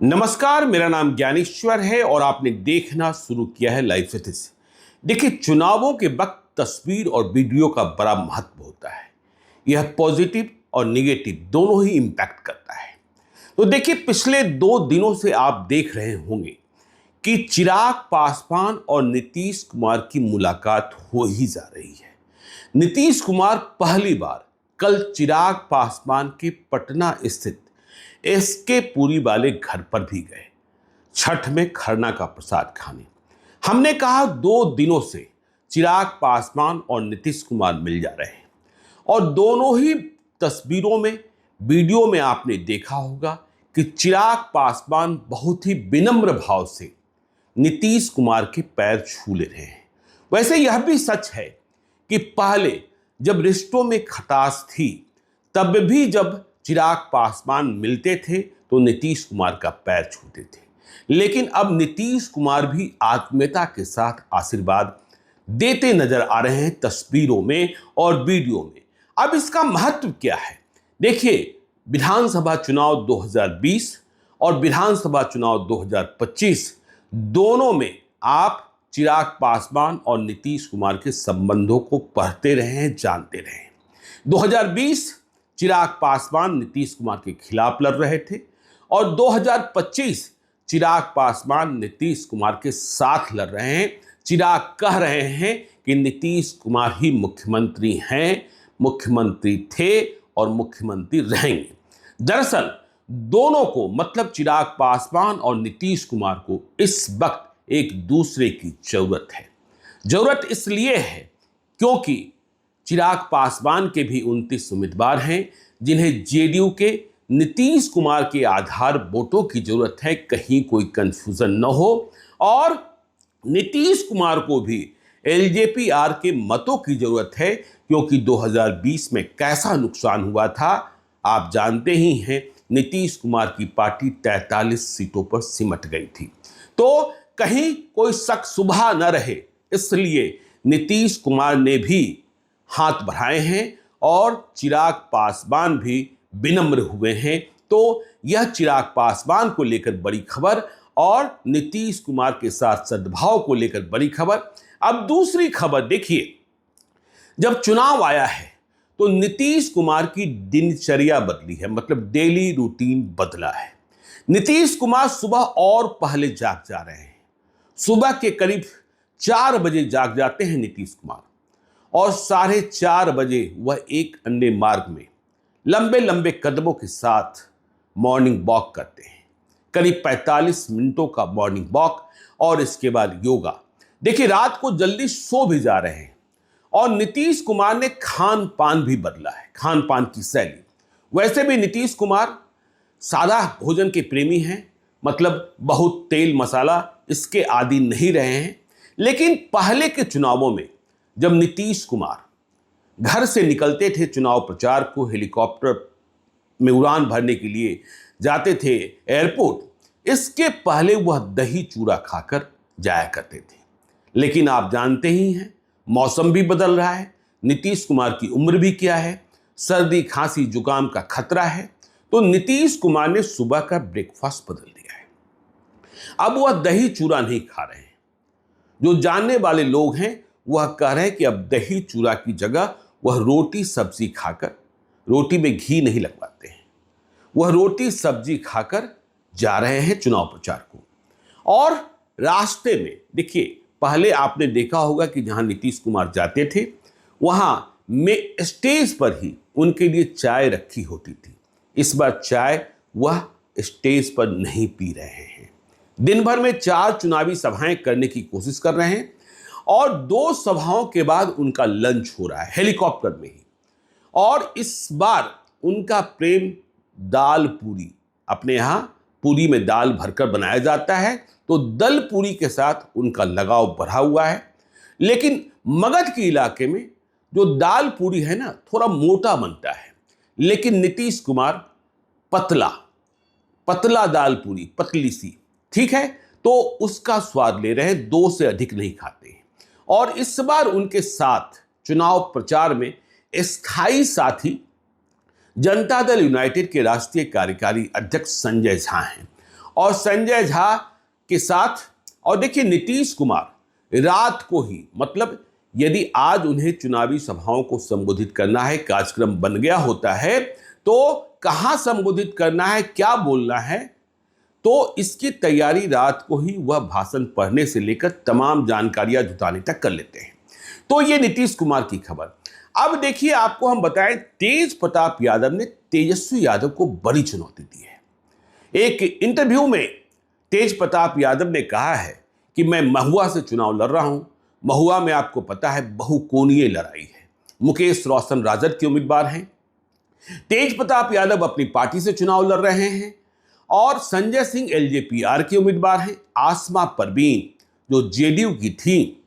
नमस्कार, मेरा नाम ज्ञानेश्वर है और आपने देखना शुरू किया है लाइफ एथिक्स। देखिए, चुनावों के वक्त तस्वीर और वीडियो का बड़ा महत्व होता है। यह पॉजिटिव और निगेटिव दोनों ही इंपैक्ट करता है। तो देखिए, पिछले 2 दिनों से आप देख रहे होंगे कि चिराग पासवान और नीतीश कुमार की मुलाकात हो ही जा रही है। नीतीश कुमार पहली बार कल चिराग पासवान के पटना स्थित एसके पुरी वाले घर पर भी गए, छठ में खरना का प्रसाद खाने। हमने कहा 2 दिनों से चिराग पासवान और नीतीश कुमार मिल जा रहे हैं और दोनों ही तस्वीरों में, वीडियो में आपने देखा होगा कि चिराग पासवान बहुत ही विनम्र भाव से नीतीश कुमार के पैर छू ले रहे हैं। वैसे यह भी सच है कि पहले जब रिश्तों में खटास थी, तब भी जब चिराग पासवान मिलते थे तो नीतीश कुमार का पैर छूते थे। लेकिन अब नीतीश कुमार भी आत्मीयता के साथ आशीर्वाद देते नजर आ रहे हैं तस्वीरों में और वीडियो में। अब इसका महत्व क्या है? देखिए, विधानसभा चुनाव 2020 और विधानसभा चुनाव 2025 दोनों में आप चिराग पासवान और नीतीश कुमार के संबंधों को पढ़ते रहे हैं, जानते रहे हैं। 2020 चिराग पासवान नीतीश कुमार के खिलाफ लड़ रहे थे और 2025 चिराग पासवान नीतीश कुमार के साथ लड़ रहे हैं। चिराग कह रहे हैं कि नीतीश कुमार ही मुख्यमंत्री हैं, मुख्यमंत्री थे और मुख्यमंत्री रहेंगे। दरअसल दोनों को, मतलब चिराग पासवान और नीतीश कुमार को, इस वक्त एक दूसरे की जरूरत है। जरूरत इसलिए है क्योंकि चिराग पासवान के भी 29 उम्मीदवार हैं जिन्हें जेडीयू के नीतीश कुमार के आधार वोटों की जरूरत है, कहीं कोई कंफ्यूजन न हो। और नीतीश कुमार को भी एलजेपीआर के मतों की जरूरत है, क्योंकि 2020 में कैसा नुकसान हुआ था आप जानते ही हैं। नीतीश कुमार की पार्टी 43 सीटों पर सिमट गई थी। तो कहीं कोई शक शुबहा न रहे, इसलिए नीतीश कुमार ने भी हाथ बढ़ाए हैं और चिराग पासवान भी विनम्र हुए हैं। तो यह चिराग पासवान को लेकर बड़ी खबर और नीतीश कुमार के साथ सद्भाव को लेकर बड़ी खबर। अब दूसरी खबर देखिए, जब चुनाव आया है तो नीतीश कुमार की दिनचर्या बदली है, मतलब डेली रूटीन बदला है। नीतीश कुमार सुबह और पहले जाग जा रहे हैं। सुबह के करीब 4 बजे जाग जाते हैं नीतीश कुमार और 4:30 बजे वह एक अन्य मार्ग में लंबे लंबे कदमों के साथ मॉर्निंग वॉक करते हैं। करीब 45 मिनटों का मॉर्निंग वॉक और इसके बाद योगा। देखिए, रात को जल्दी सो भी जा रहे हैं और नीतीश कुमार ने खान पान भी बदला है, खान पान की शैली। वैसे भी नीतीश कुमार सादा भोजन के प्रेमी हैं, मतलब बहुत तेल मसाला इसके आदी नहीं रहे हैं। लेकिन पहले के चुनावों में जब नीतीश कुमार घर से निकलते थे चुनाव प्रचार को, हेलीकॉप्टर में उड़ान भरने के लिए जाते थे एयरपोर्ट, इसके पहले वह दही चूड़ा खाकर जाया करते थे। लेकिन आप जानते ही हैं, मौसम भी बदल रहा है, नीतीश कुमार की उम्र भी क्या है, सर्दी खांसी जुकाम का खतरा है। तो नीतीश कुमार ने सुबह का ब्रेकफास्ट बदल दिया है। अब वह दही चूड़ा नहीं खा रहे हैं। जो जानने वाले लोग हैं वह कह रहे हैं कि अब दही चूड़ा की जगह वह रोटी सब्जी खाकर, रोटी में घी नहीं लगवाते हैं, वह रोटी सब्जी खाकर जा रहे हैं चुनाव प्रचार को। और रास्ते में देखिए, पहले आपने देखा होगा कि जहां नीतीश कुमार जाते थे वहां में स्टेज पर ही उनके लिए चाय रखी होती थी। इस बार चाय वह स्टेज पर नहीं पी रहे हैं। दिन भर में 4 चुनावी सभाएं करने की कोशिश कर रहे हैं और 2 सभाओं के बाद उनका लंच हो रहा है हेलीकॉप्टर में ही। और इस बार उनका प्रेम दाल पूरी, अपने यहाँ पूरी में दाल भरकर बनाया जाता है, तो दल पूरी के साथ उनका लगाव बढ़ा हुआ है। लेकिन मगध के इलाके में जो दाल पूरी है ना, थोड़ा मोटा बनता है, लेकिन नीतीश कुमार पतला पतला दाल पूरी, पतली सी, ठीक है, तो उसका स्वाद ले रहे हैं, 2 से अधिक नहीं खाते हैं। और इस बार उनके साथ चुनाव प्रचार में स्थायी साथी जनता दल यूनाइटेड के राष्ट्रीय कार्यकारी अध्यक्ष संजय झा हैं और संजय झा के साथ। और देखिए नीतीश कुमार रात को ही, मतलब यदि आज उन्हें चुनावी सभाओं को संबोधित करना है, कार्यक्रम बन गया होता है, तो कहां संबोधित करना है, क्या बोलना है, तो इसकी तैयारी रात को ही वह भाषण पढ़ने से लेकर तमाम जानकारियां जुटाने तक कर लेते हैं। तो ये नीतीश कुमार की खबर। अब देखिए, आपको हम बताएं, तेज प्रताप यादव ने तेजस्वी यादव को बड़ी चुनौती दी है। एक इंटरव्यू में तेज प्रताप यादव ने कहा है कि मैं महुआ से चुनाव लड़ रहा हूं। महुआ में आपको पता है बहुकोणीय लड़ाई है। मुकेश रोशन राजद के उम्मीदवार हैं, तेज प्रताप यादव अपनी पार्टी से चुनाव लड़ रहे हैं, और संजय सिंह एलजेपीआर के उम्मीदवार हैं। आसमा परवीन जो जेडीयू की थी,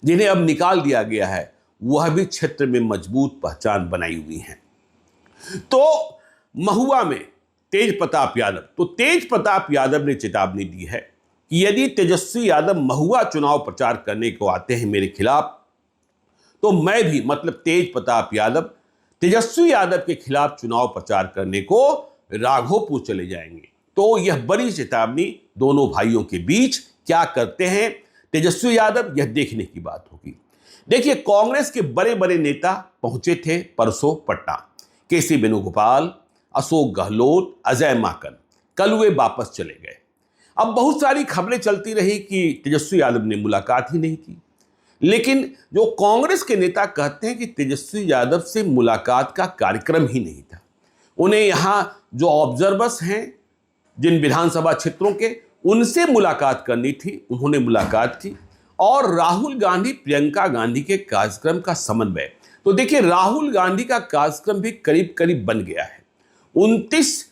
जिन्हें अब निकाल दिया गया है, वह भी क्षेत्र में मजबूत पहचान बनाई हुई हैं। तो महुआ में तेज प्रताप यादव, तो तेज प्रताप यादव ने चेतावनी दी है कि यदि तेजस्वी यादव महुआ चुनाव प्रचार करने को आते हैं मेरे खिलाफ, तो मैं भी, मतलब तेज प्रताप यादव तेजस्वी यादव के खिलाफ चुनाव प्रचार करने को राघोपुर चले जाएंगे। तो यह बड़ी चेतावनी दोनों भाइयों के बीच। क्या करते हैं तेजस्वी यादव, यह देखने की बात होगी। देखिए, कांग्रेस के बड़े बड़े नेता पहुंचे थे परसों पटना। केसी वेणुगोपाल, अशोक गहलोत, अजय माकन, कल वे वापस चले गए। अब बहुत सारी खबरें चलती रही कि तेजस्वी यादव ने मुलाकात ही नहीं की, लेकिन जो कांग्रेस के नेता कहते हैं कि तेजस्वी यादव से मुलाकात का कार्यक्रम ही नहीं था। उन्हें यहां जो ऑब्जर्वर्स हैं जिन विधानसभा क्षेत्रों के, उनसे मुलाकात करनी थी। उन्होंने मुलाकात की, और राहुल गांधी प्रियंका गांधी के कार्यक्रम का समन्वय। तो देखिए, राहुल गांधी का कार्यक्रम भी करीब करीब बन गया है। 29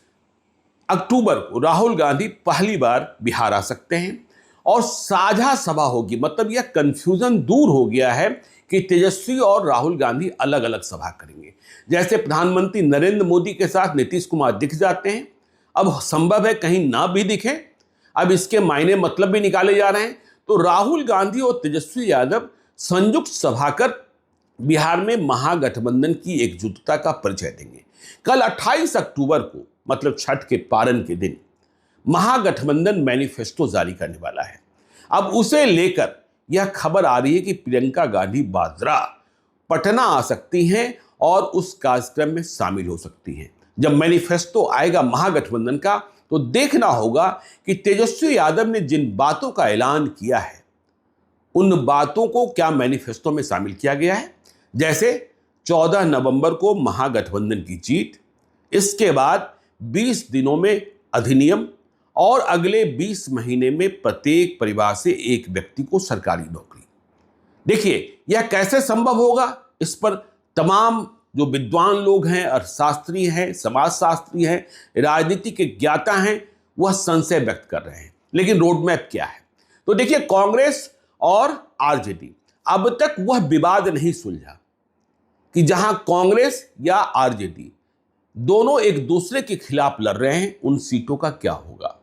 अक्टूबर को राहुल गांधी पहली बार बिहार आ सकते हैं, और साझा सभा होगी। मतलब यह कंफ्यूजन दूर हो गया है कि तेजस्वी और राहुल गांधी अलग अलग सभा करेंगे। जैसे प्रधानमंत्री नरेंद्र मोदी के साथ नीतीश कुमार दिख जाते हैं, अब संभव है कहीं ना भी दिखे। अब इसके मायने मतलब भी निकाले जा रहे हैं। तो राहुल गांधी और तेजस्वी यादव संयुक्त सभा कर बिहार में महागठबंधन की एकजुटता का परिचय देंगे। कल 28 अक्टूबर को, मतलब छठ के पारण के दिन, महागठबंधन मैनिफेस्टो जारी करने वाला है। अब उसे लेकर यह खबर आ रही है कि प्रियंका गांधी वाड्रा पटना आ सकती हैं और उस कार्यक्रम में शामिल हो सकती हैं। जब मैनिफेस्टो आएगा महागठबंधन का, तो देखना होगा कि तेजस्वी यादव ने जिन बातों का ऐलान किया है, उन बातों को क्या मैनिफेस्टो में शामिल किया गया है। जैसे 14 नवंबर को महागठबंधन की जीत, इसके बाद 20 दिनों में अधिनियम, और अगले 20 महीने में प्रत्येक परिवार से एक व्यक्ति को सरकारी नौकरी। देखिए, यह कैसे संभव होगा, इस पर तमाम जो विद्वान लोग हैं, अर्थशास्त्री हैं, समाजशास्त्री हैं, राजनीति के ज्ञाता हैं, वह संशय व्यक्त कर रहे हैं। लेकिन रोड मैप क्या है? तो देखिए, कांग्रेस और आरजेडी, अब तक वह विवाद नहीं सुलझा कि जहां कांग्रेस या आरजेडी दोनों एक दूसरे के खिलाफ लड़ रहे हैं, उन सीटों का क्या होगा।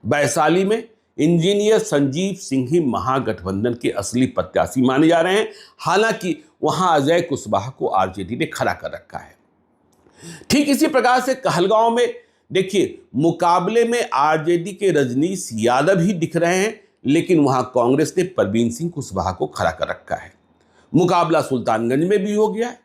वैशाली में इंजीनियर संजीव सिंह ही महागठबंधन के असली प्रत्याशी माने जा रहे हैं। हालांकि वहां अजय कुशवाहा को आरजेडी ने खड़ा कर रखा है। ठीक इसी प्रकार से कहलगांव में देखिए, मुकाबले में आरजेडी के रजनीश यादव ही दिख रहे हैं, लेकिन वहां कांग्रेस ने परवीन सिंह कुशवाहा को खड़ा कर रखा है। मुकाबला सुल्तानगंज में भी हो गया है।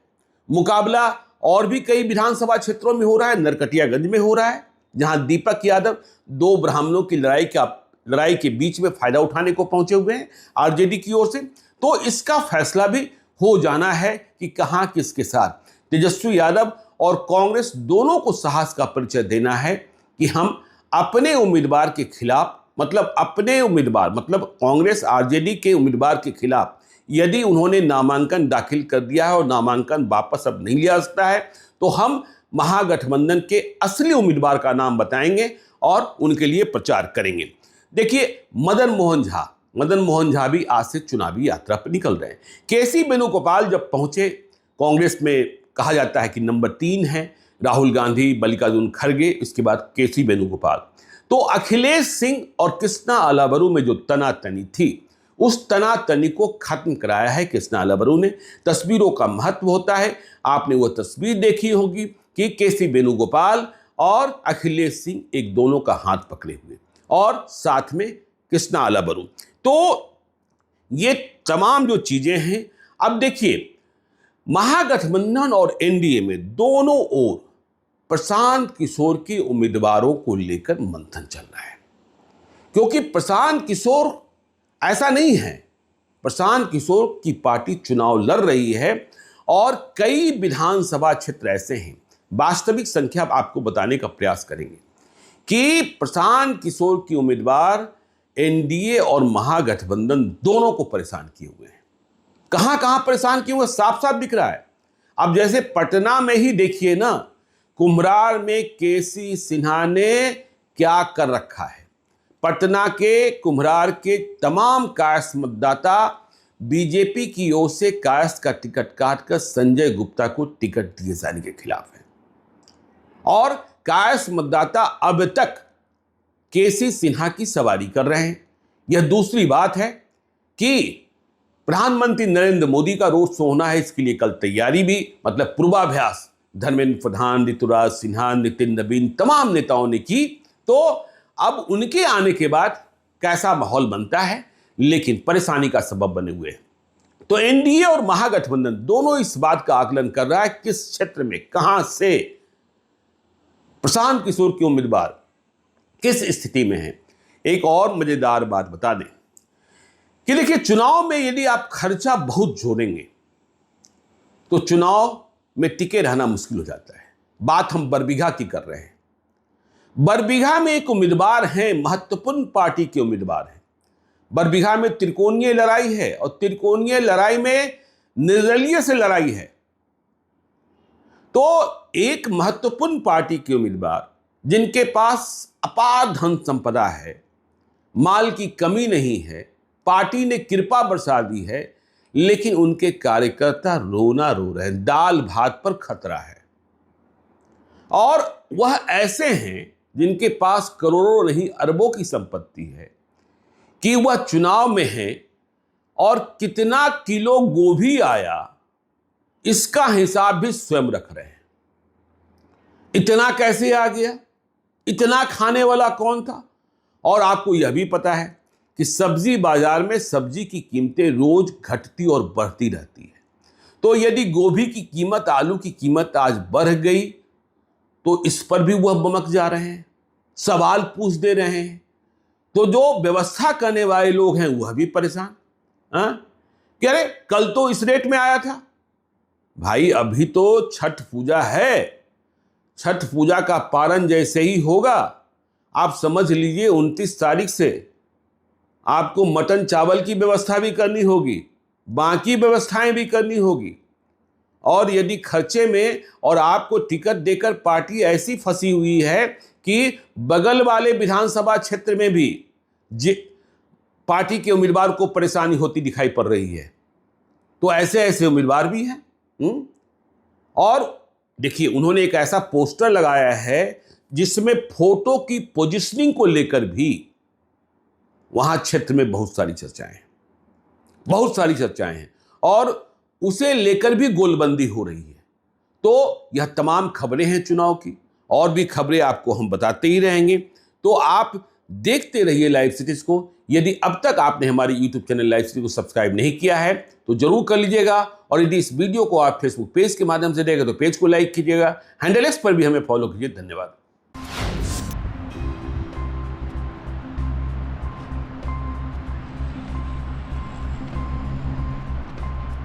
मुकाबला और भी कई विधानसभा क्षेत्रों में हो रहा है। नरकटियागंज में हो रहा है, जहां दीपक यादव दो ब्राह्मणों की लड़ाई के बीच में फायदा उठाने को पहुंचे हुए हैं आरजेडी की ओर से। तो इसका फैसला भी हो जाना है कि कहां किसके साथ। तेजस्वी यादव और कांग्रेस दोनों को साहस का परिचय देना है कि हम अपने उम्मीदवार के खिलाफ, मतलब अपने उम्मीदवार, मतलब कांग्रेस आरजेडी के उम्मीदवार के खिलाफ यदि उन्होंने नामांकन दाखिल कर दिया है और नामांकन वापस अब नहीं लिया सकता है, तो हम महागठबंधन के असली उम्मीदवार का नाम बताएंगे और उनके लिए प्रचार करेंगे। देखिए, मदन मोहन झा भी आज से चुनावी यात्रा पर निकल रहे हैं। केसी वेणुगोपाल जब पहुंचे, कांग्रेस में कहा जाता है कि नंबर 3 है, राहुल गांधी, मल्लिकार्जुन खड़गे, इसके बाद केसी वेणुगोपाल। तो अखिलेश सिंह और कृष्णा अलाबरू में जो तनातनी थी, उस तनातनी को खत्म कराया है कृष्णा अलाबरू ने। तस्वीरों का महत्व होता है। आपने वो तस्वीर देखी होगी कि केसी वेणुगोपाल और अखिलेश सिंह एक दोनों का हाथ पकड़े हुए, और साथ में कृष्णा अलाबरू। तो ये तमाम जो चीजें हैं, अब देखिए महागठबंधन और एनडीए में दोनों ओर प्रशांत किशोर के उम्मीदवारों को लेकर मंथन चल रहा है, क्योंकि प्रशांत किशोर ऐसा नहीं है, प्रशांत किशोर की पार्टी चुनाव लड़ रही है और कई विधानसभा क्षेत्र ऐसे हैं, वास्तविक संख्या आपको बताने का प्रयास करेंगे कि प्रशांत किशोर की उम्मीदवार एनडीए और महागठबंधन दोनों को परेशान किए हुए हैं। कहां कहां परेशान किए हुए साफ साफ दिख रहा है। अब जैसे पटना में ही देखिए ना, कुम्हरार में केसी सिन्हा ने क्या कर रखा है। पटना के कुम्हरार के तमाम कायस्थ मतदाता बीजेपी की ओर से कायस्थ का टिकट काटकर संजय गुप्ता को टिकट दिए जाने के खिलाफ है और कायस्थ मतदाता अब तक केसी सिन्हा की सवारी कर रहे हैं। यह दूसरी बात है कि प्रधानमंत्री नरेंद्र मोदी का रोड शो होना है, इसके लिए कल तैयारी भी, मतलब पूर्वाभ्यास धर्मेंद्र प्रधान, ऋतुराज सिन्हा, नितिन नवीन तमाम नेताओं ने की। तो अब उनके आने के बाद कैसा माहौल बनता है, लेकिन परेशानी का सबब बने हुए हैं। तो एनडीए और महागठबंधन दोनों इस बात का आकलन कर रहा है किस क्षेत्र में कहां से प्रशांत किशोर के उम्मीदवार किस स्थिति में है। एक और मजेदार बात बता दें कि देखिए, चुनाव में यदि आप खर्चा बहुत जोड़ेंगे तो चुनाव में टिके रहना मुश्किल हो जाता है। बात हम बरबीघा की कर रहे हैं। बरबीघा में एक उम्मीदवार हैं, महत्वपूर्ण पार्टी के उम्मीदवार हैं। बरबीघा में त्रिकोणीय लड़ाई है और त्रिकोणीय लड़ाई में निर्दलीय से लड़ाई है। तो एक महत्वपूर्ण पार्टी के उम्मीदवार जिनके पास अपार धन संपदा है, माल की कमी नहीं है, पार्टी ने कृपा बरसा दी है, लेकिन उनके कार्यकर्ता रोना रो रहे हैं, दाल भात पर खतरा है। और वह ऐसे हैं जिनके पास करोड़ों नहीं अरबों की संपत्ति है कि वह चुनाव में है और कितना किलो गोभी आया इसका हिसाब भी स्वयं रख रहे हैं। इतना कैसे आ गया, इतना खाने वाला कौन था। और आपको यह भी पता है कि सब्जी बाजार में सब्जी की कीमतें रोज घटती और बढ़ती रहती है। तो यदि गोभी की कीमत, आलू की कीमत आज बढ़ गई तो इस पर भी वह बमक जा रहे हैं, सवाल पूछ दे रहे हैं। तो जो व्यवस्था करने वाले लोग हैं वह भी परेशान, कि अरे कल तो इस रेट में आया था। भाई अभी तो छठ पूजा है, छठ पूजा का पारण जैसे ही होगा आप समझ लीजिए 29 तारीख से आपको मटन चावल की व्यवस्था भी करनी होगी, बाकी व्यवस्थाएं भी करनी होगी। और यदि खर्चे में और आपको टिकट देकर पार्टी ऐसी फंसी हुई है कि बगल वाले विधानसभा क्षेत्र में भी पार्टी के उम्मीदवार को परेशानी होती दिखाई पड़ रही है, तो ऐसे ऐसे उम्मीदवार भी हैं। और देखिए, उन्होंने एक ऐसा पोस्टर लगाया है जिसमें फोटो की पोजीशनिंग को लेकर भी वहां क्षेत्र में बहुत सारी चर्चाएं हैं और उसे लेकर भी गोलबंदी हो रही है। तो यह तमाम खबरें हैं चुनाव की, और भी खबरें आपको हम बताते ही रहेंगे। तो आप देखते रहिए लाइव सिटीज को। यदि अब तक आपने हमारे YouTube चैनल लाइव सिटी को सब्सक्राइब नहीं किया है तो जरूर कर लीजिएगा। और यदि इस वीडियो को आप फेसबुक पेज के माध्यम से देखें तो पेज को लाइक कीजिएगा, हैंडल एक्स पर भी हमें फॉलो कीजिए। धन्यवाद।